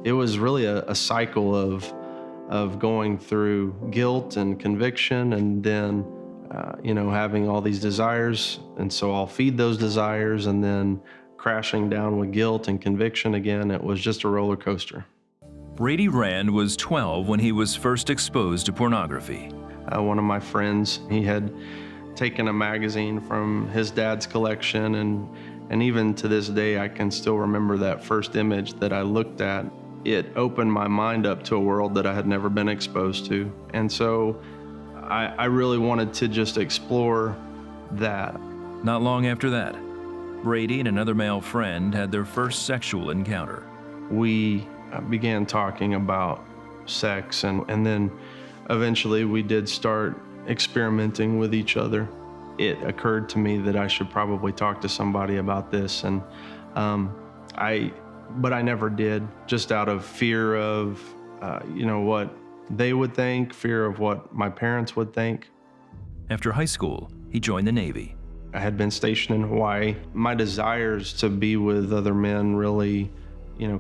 It was really a cycle of going through guilt and conviction, and then having all these desires, and so I'll feed those desires, and then crashing down with guilt and conviction again. It was just a roller coaster. Brady Rand was 12 when he was first exposed to pornography. One of my friends, he had taken a magazine from his dad's collection, and even to this day, I can still remember that first image that I looked at. It opened my mind up to a world that I had never been exposed to. And so I really wanted to just explore that. Not long after that, Brady and another male friend had their first sexual encounter. We began talking about sex, and then eventually we did start experimenting with each other. It occurred to me that I should probably talk to somebody about this, and but I never did, just out of fear of what they would think, fear of what my parents would think. After high school, he joined the Navy. I had been stationed in Hawaii. My desires to be with other men really,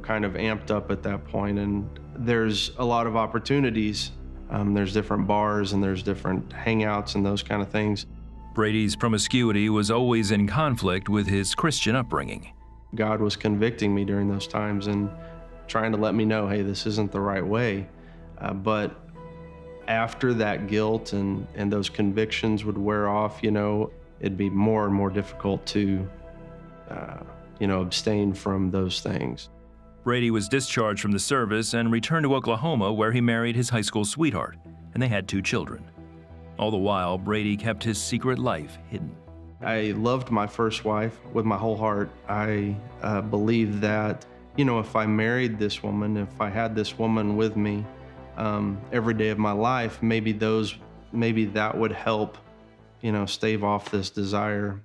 kind of amped up at that point, and there's a lot of opportunities. There's different bars and there's different hangouts and those kind of things. Brady's promiscuity was always in conflict with his Christian upbringing. God was convicting me during those times and trying to let me know, hey, this isn't the right way. But after that guilt and those convictions would wear off, it'd be more and more difficult to, abstain from those things. Brady was discharged from the service and returned to Oklahoma, where he married his high school sweetheart, and they had 2 children. All the while, Brady kept his secret life hidden. I loved my first wife with my whole heart. I believed that, if I married this woman, if I had this woman with me every day of my life, maybe that would help, stave off this desire.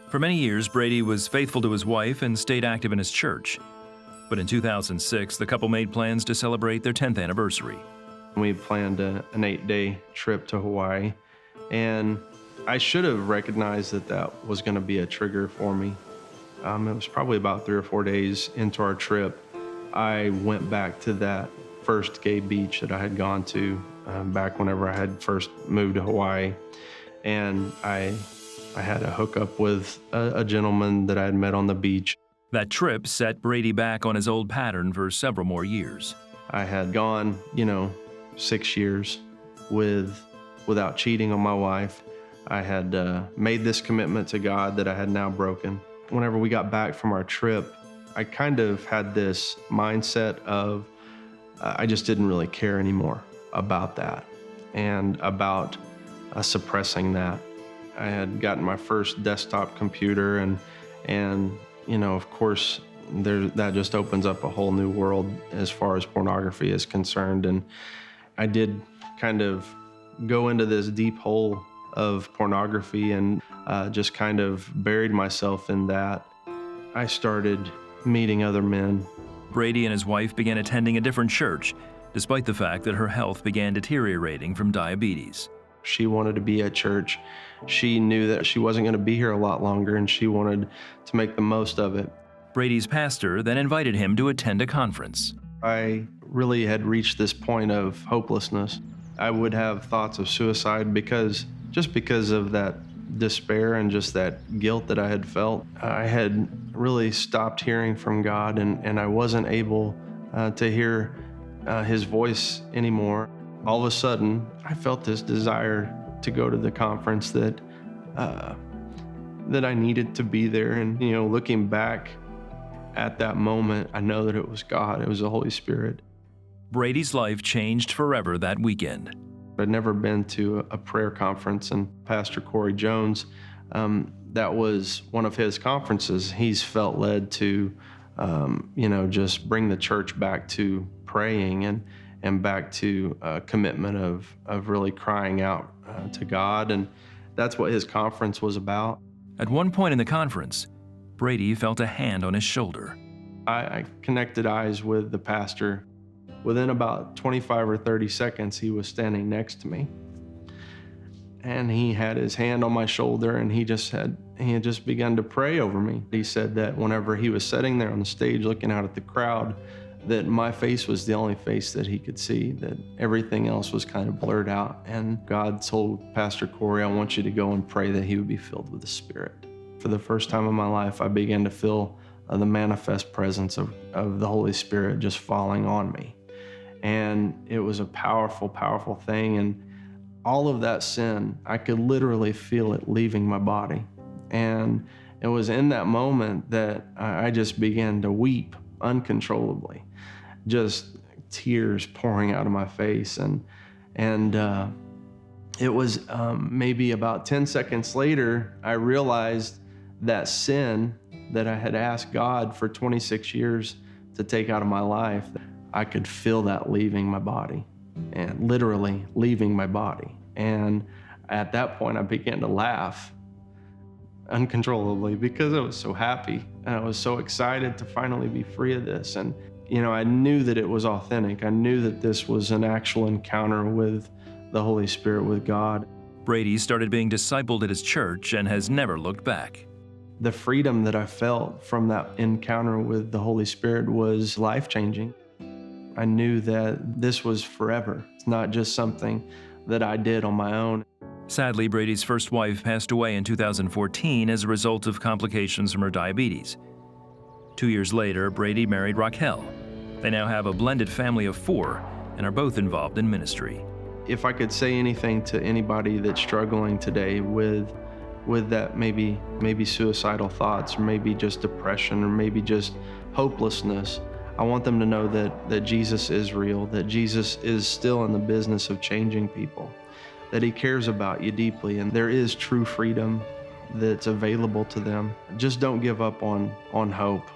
For many years, Brady was faithful to his wife and stayed active in his church. But in 2006, the couple made plans to celebrate their 10th anniversary. We planned an 8-day trip to Hawaii, and I should have recognized that was going to be a trigger for me. It was probably about 3 or 4 days into our trip. I went back to that first gay beach that I had gone to back whenever I had first moved to Hawaii, and I had a hookup with a gentleman that I had met on the beach. That trip set Brady back on his old pattern for several more years. I had gone, 6 years without cheating on my wife. I had made this commitment to God that I had now broken. Whenever we got back from our trip, I kind of had this mindset of I just didn't really care anymore about that and about suppressing that. I had gotten my first desktop computer, and of course, that just opens up a whole new world as far as pornography is concerned. And I did kind of go into this deep hole of pornography and just kind of buried myself in that. I started meeting other men. Brady and his wife began attending a different church, despite the fact that her health began deteriorating from diabetes. She wanted to be at church. She knew that she wasn't going to be here a lot longer, and she wanted to make the most of it. Brady's pastor then invited him to attend a conference. I really had reached this point of hopelessness. I would have thoughts of suicide because of that despair and just that guilt that I had felt. I had really stopped hearing from God, and I wasn't able to hear his voice anymore. All of a sudden, I felt this desire to go to the conference, that I needed to be there. And, looking back at that moment, I know that it was God, it was the Holy Spirit. Brady's life changed forever that weekend. I'd never been to a prayer conference, and Pastor Corey Jones, that was one of his conferences. He's felt led to, just bring the church back to praying and back to a commitment of really crying out to God. And that's what his conference was about. At one point in the conference, Brady felt a hand on his shoulder. I connected eyes with the pastor. Within about 25 or 30 seconds, he was standing next to me. And he had his hand on my shoulder, and he had just begun to pray over me. He said that whenever he was sitting there on the stage looking out at the crowd, that my face was the only face that he could see, that everything else was kind of blurred out. And God told Pastor Corey, I want you to go and pray that he would be filled with the Spirit. For the first time in my life, I began to feel the manifest presence of the Holy Spirit just falling on me. And it was a powerful, powerful thing. And all of that sin, I could literally feel it leaving my body. And it was in that moment that I just began to weep uncontrollably, just tears pouring out of my face. And it was maybe about 10 seconds later, I realized that sin that I had asked God for 26 years to take out of my life, I could feel that leaving my body, and literally leaving my body. And at that point, I began to laugh uncontrollably because I was so happy and I was so excited to finally be free of this. And, you know, I knew that it was authentic. I knew that this was an actual encounter with the Holy Spirit, with God. Brady started being discipled at his church and has never looked back. The freedom that I felt from that encounter with the Holy Spirit was life-changing. I knew that this was forever. It's not just something that I did on my own. Sadly, Brady's first wife passed away in 2014 as a result of complications from her diabetes. 2 years later, Brady married Raquel. They now have a blended family of 4 and are both involved in ministry. If I could say anything to anybody that's struggling today with that maybe suicidal thoughts, or maybe just depression, or maybe just hopelessness, I want them to know that Jesus is real, that Jesus is still in the business of changing people, that he cares about you deeply, and there is true freedom that's available to them. Just don't give up on hope.